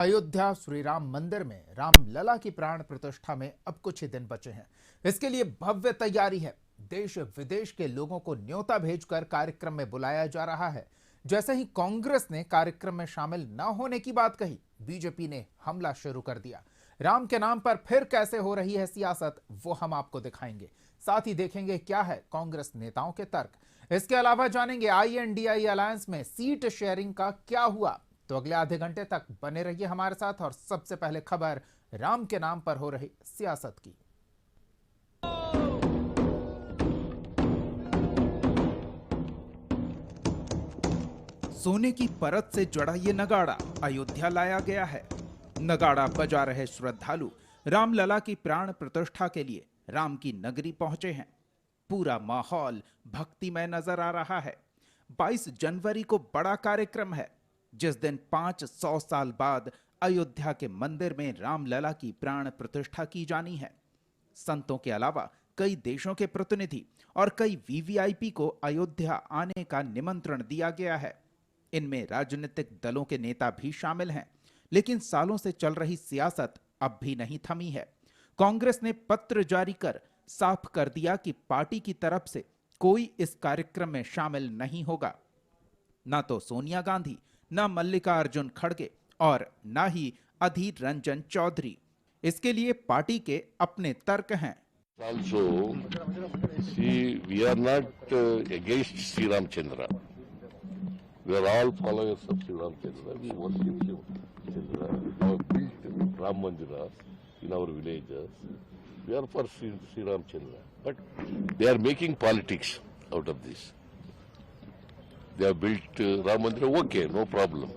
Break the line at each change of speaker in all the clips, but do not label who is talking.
अयोध्या श्री राम मंदिर में राम लला की प्राण प्रतिष्ठा में अब कुछ ही दिन बचे हैं। इसके लिए भव्य तैयारी है। देश विदेश के लोगों को न्योता भेजकर कार्यक्रम में बुलाया जा रहा है। जैसे ही कांग्रेस ने कार्यक्रम में शामिल न होने की बात कही, बीजेपी ने हमला शुरू कर दिया। राम के नाम पर फिर कैसे हो रही है सियासत, वो हम आपको दिखाएंगे। साथ ही देखेंगे क्या है कांग्रेस नेताओं के तर्क। इसके अलावा जानेंगे INDI अलायंस में सीट शेयरिंग का क्या हुआ। तो अगले आधे घंटे तक बने रहिए हमारे साथ। और सबसे पहले खबर राम के नाम पर हो रही सियासत की। सोने की परत से जड़ा ये नगाड़ा अयोध्या लाया गया है। नगाड़ा बजा रहे श्रद्धालु रामलला की प्राण प्रतिष्ठा के लिए राम की नगरी पहुंचे हैं। पूरा माहौल भक्तिमय नजर आ रहा है। 22 जनवरी को बड़ा कार्यक्रम है, जिस दिन 500 साल बाद अयोध्या के मंदिर में रामलला की प्राण प्रतिष्ठा की जानी है। संतों के अलावा कई देशों के प्रतिनिधि और कई VVIP को अयोध्या आने का निमंत्रण दिया गया है। इनमें राजनीतिक दलों के नेता भी शामिल हैं, लेकिन सालों से चल रही सियासत अब भी नहीं थमी है। कांग्रेस ने पत्र जारी कर साफ कर दिया कि पार्टी की तरफ से कोई इस कार्यक्रम में शामिल नहीं होगा। ना तो सोनिया गांधी, न मल्लिकार्जुन खड़गे और न ही अधीर रंजन चौधरी। इसके लिए पार्टी के अपने तर्क हैं।
Also, see, we are not against Sri Ramchandra. We are all followers of Sri Ramchandra. We worship Sri Ramchandra. We have built Ram Mandiras in our villages. We are for Sri Ramchandra. But they are making politics out of this. They have built Ram Mandir, okay, no problem.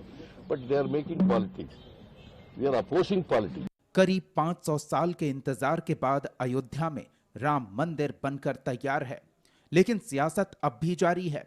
But they are making politics. We are opposing politics.
करीब 500 साल के इंतजार के बाद अयोध्या में राम मंदिर बनकर तैयार है, लेकिन सियासत अब भी जारी है।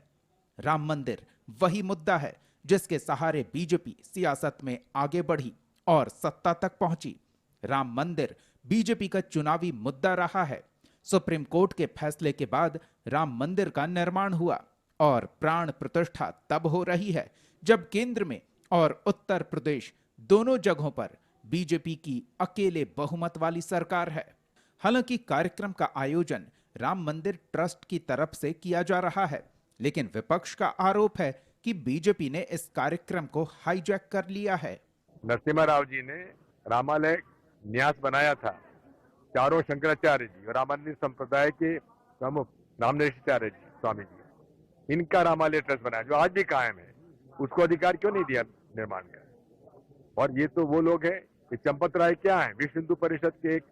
राम मंदिर वही मुद्दा है जिसके सहारे बीजेपी सियासत में आगे बढ़ी और सत्ता तक पहुंची। राम मंदिर बीजेपी का चुनावी मुद्दा रहा है। सुप्रीम कोर्ट के फैसले के बाद राम मंदिर का निर्माण हुआ और प्राण प्रतिष्ठा तब हो रही है जब केंद्र में और उत्तर प्रदेश दोनों जगहों पर बीजेपी की अकेले बहुमत वाली सरकार है। हालांकि कार्यक्रम का आयोजन राम मंदिर ट्रस्ट की तरफ से किया जा रहा है, लेकिन विपक्ष का आरोप है कि बीजेपी ने इस कार्यक्रम को हाईजैक कर लिया है।
नरसिम्हा राव जी ने रामालय न्यास बनाया था। चारों शंकराचार्य जी और रामानंद संप्रदाय के प्रमुख रामनेशाचार्य जी स्वामी जी, इनका रामालय ट्रस्ट बनाया जो आज भी कायम है। उसको अधिकार क्यों नहीं दिया निर्माण का? और ये तो वो लोग हैं, चंपत राय क्या है, विश्व हिंदू परिषद के एक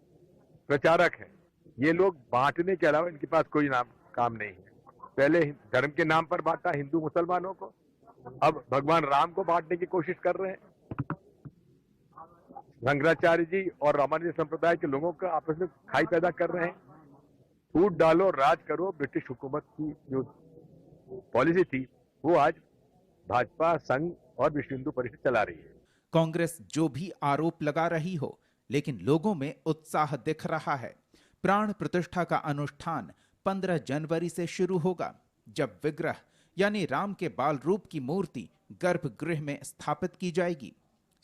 प्रचारक हैं। ये लोग बांटने के अलावा इनके पास कोई काम नहीं है। पहले धर्म के नाम पर बांटा हिंदू मुसलमानों को, अब भगवान राम को बांटने की कोशिश कर रहे हैं। शंकराचार्य जी और रामानुज संप्रदाय के लोगों का आपस में खाई पैदा कर रहे हैं। फूट डालो राज करो, ब्रिटिश हुकूमत की जो पॉलिसी थी वो आज भाजपा, संघ और विश्व हिंदू परिषद चला रही है।
कांग्रेस जो भी आरोप लगा रही हो, लेकिन लोगों में उत्साह दिख रहा है। प्राण प्रतिष्ठा का अनुष्ठान 15 जनवरी से शुरू होगा, जब विग्रह यानी राम के बाल रूप की मूर्ति गर्भगृह में स्थापित की जाएगी।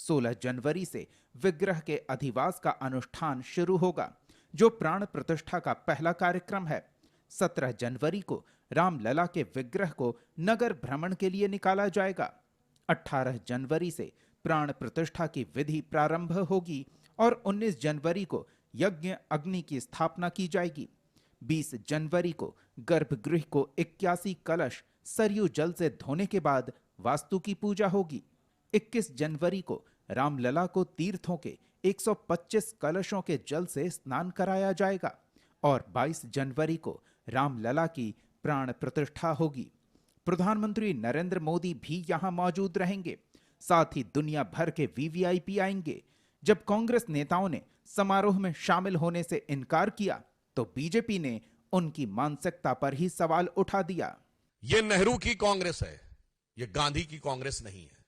16 जनवरी से विग्रह के अधिवास का अनुष्ठान शुरू होगा, जो प्राण प्रतिष्ठा का पहला कार्यक्रम है। 17 जनवरी को रामलला के विग्रह को नगर भ्रमण के लिए निकाला जाएगा। 18 जनवरी से प्राण प्रतिष्ठा की विधि प्रारंभ होगी और 19 जनवरी को यज्ञ अग्नि की स्थापना की जाएगी। 20 जनवरी को गर्भगृह को 81 कलश सरयू जल से धोने के बाद वास्तु की पूजा होगी। 21 जनवरी को रामलला को तीर्थों के 125 कलशों के जल से स्नान कराया जाएगा और 22 जनवरी को रामलला की प्राण प्रतिष्ठा होगी। प्रधानमंत्री नरेंद्र मोदी भी यहां मौजूद रहेंगे। साथ ही दुनिया भर के VVIP आएंगे। जब कांग्रेस नेताओं ने समारोह में शामिल होने से इनकार किया, तो बीजेपी ने उनकी मानसिकता पर ही सवाल उठा दिया।
ये नेहरू की कांग्रेस है, ये गांधी की कांग्रेस नहीं है।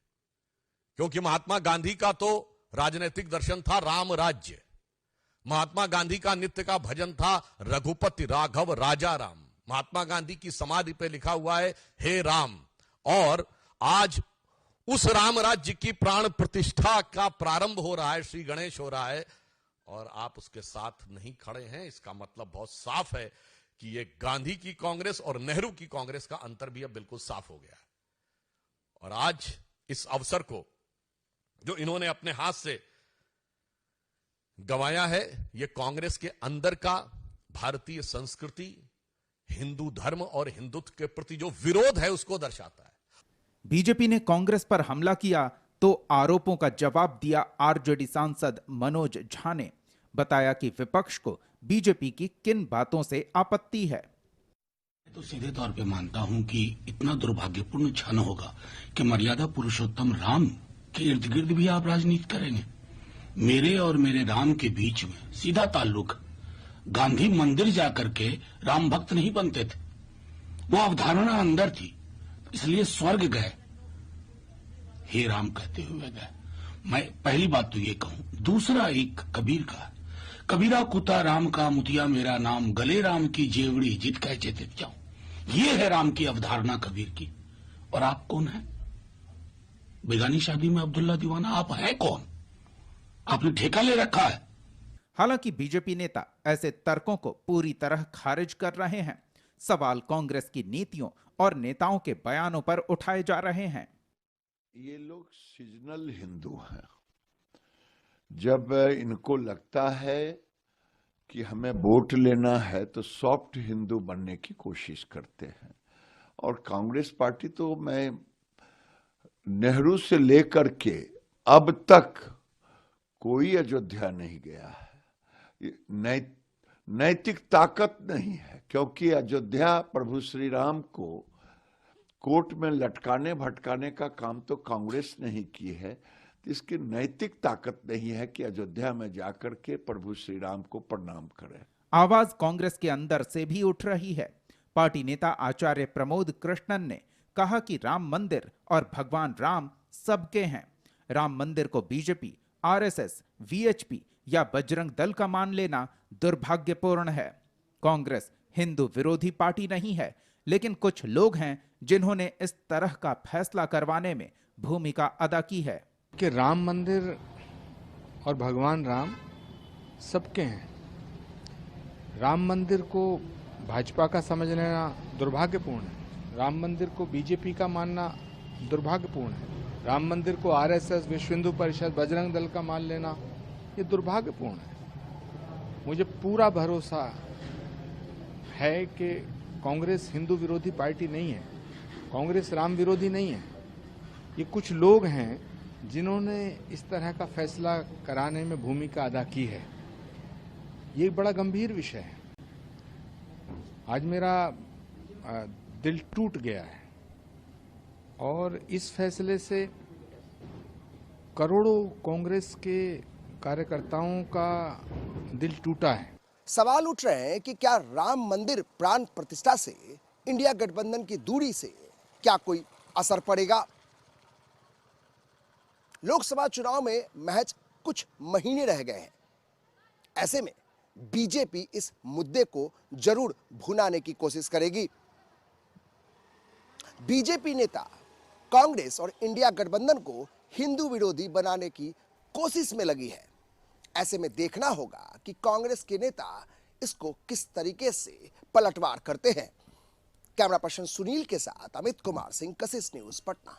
क्योंकि महात्मा गांधी का तो राजनीतिक दर्शन था राम राज्य। महात्मा गांधी का नित्य का भजन था रघुपति राघव राजा राम। महात्मा गांधी की समाधि पे लिखा हुआ है हे राम। और आज उस राम राज्य की प्राण प्रतिष्ठा का प्रारंभ हो रहा है, श्री गणेश हो रहा है, और आप उसके साथ नहीं खड़े हैं। इसका मतलब बहुत साफ है कि ये गांधी की कांग्रेस और नेहरू की कांग्रेस का अंतर भी अब बिल्कुल साफ हो गया है। और आज इस अवसर को जो इन्होंने अपने हाथ से गंवाया है, ये कांग्रेस के अंदर का भारतीय संस्कृति, हिंदू धर्म और हिंदुत्व के प्रति जो विरोध है उसको दर्शाता है।
बीजेपी ने कांग्रेस पर हमला किया तो आरोपों का जवाब दिया आरजेडी सांसद मनोज झा ने। बताया कि विपक्ष को बीजेपी की किन बातों से आपत्ति है।
तो सीधे तौर पे मानता हूं कि इतना दुर्भाग्यपूर्ण क्षण होगा कि मर्यादा पुरुषोत्तम राम के इर्द गिर्द भी आप राजनीति करेंगे। मेरे और मेरे राम के बीच में सीधा ताल्लुक, गांधी मंदिर जाकर के राम भक्त नहीं बनते थे, वो अवधारणा अंदर थी, इसलिए स्वर्ग गए, हे राम कहते हुए गए। मैं पहली बात तो ये कहूं। दूसरा एक कबीर का, कबीरा कुता राम का मुतिया मेरा नाम, गले राम की जेवड़ी जित कह चेतित जाऊं। ये है राम की अवधारणा कबीर की। और आप कौन हैं? बेगानी शादी में अब्दुल्ला दीवाना आप हैं कौन? आपने ठेका ले रखा है।
हालांकि बीजेपी नेता ऐसे तर्कों को पूरी तरह खारिज कर रहे हैं। सवाल कांग्रेस की नीतियों और नेताओं के बयानों पर उठाए जा रहे हैं।
ये लोग सीजनल हिंदू हैं। जब इनको लगता है कि हमें वोट लेना है तो सॉफ्ट हिंदू बनने की कोशिश करते हैं। और कांग्रेस पार्टी तो मैं नेहरू से लेकर के अब तक कोई अयोध्या नहीं गया है। नैतिक ताकत नहीं है, क्योंकि अयोध्या प्रभु श्री राम को कोर्ट में लटकाने भटकाने का काम तो कांग्रेस नहीं की है। इसकी नैतिक ताकत नहीं है कि अयोध्या में जाकर के प्रभु श्री राम को प्रणाम करें।
आवाज कांग्रेस के अंदर से भी उठ रही है। पार्टी नेता आचार्य प्रमोद कृष्णन ने कहा कि राम मंदिर और भगवान राम सबके हैं। राम मंदिर को बीजेपी, आरएसएस, वीएचपी या बजरंग दल का मान लेना दुर्भाग्यपूर्ण है। कांग्रेस हिंदू विरोधी पार्टी नहीं है, लेकिन कुछ लोग हैं जिन्होंने इस तरह का फैसला करवाने में भूमिका अदा की है
कि राम मंदिर और भगवान राम सबके हैं। राम मंदिर को भाजपा का समझ लेना दुर्भाग्यपूर्ण है। राम मंदिर को बीजेपी का मानना दुर्भाग्यपूर्ण है। राम मंदिर को आरएसएस, विश्व हिंदू परिषद, बजरंग दल का मान लेना ये दुर्भाग्यपूर्ण है। मुझे पूरा भरोसा है कि कांग्रेस हिंदू विरोधी पार्टी नहीं है, कांग्रेस राम विरोधी नहीं है। ये कुछ लोग हैं जिन्होंने इस तरह का फैसला कराने में भूमिका अदा की है। ये एक बड़ा गंभीर विषय है। आज मेरा दिल टूट गया है और इस फैसले से करोड़ों कांग्रेस के कार्यकर्ताओं का दिल टूटा है।
सवाल उठ रहे हैं कि क्या राम मंदिर प्राण प्रतिष्ठा से इंडिया गठबंधन की दूरी से क्या कोई असर पड़ेगा? लोकसभा चुनाव में महज कुछ महीने रह गए हैं। ऐसे में बीजेपी इस मुद्दे को जरूर भुनाने की कोशिश करेगी। बीजेपी नेता कांग्रेस और इंडिया गठबंधन को हिंदू विरोधी बनाने की कोशिश में लगी है। ऐसे में देखना होगा कि कांग्रेस के नेता इसको किस तरीके से पलटवार करते हैं। कैमरा पर्सन सुनील के साथ अमित कुमार सिंह, कशिश न्यूज, पटना।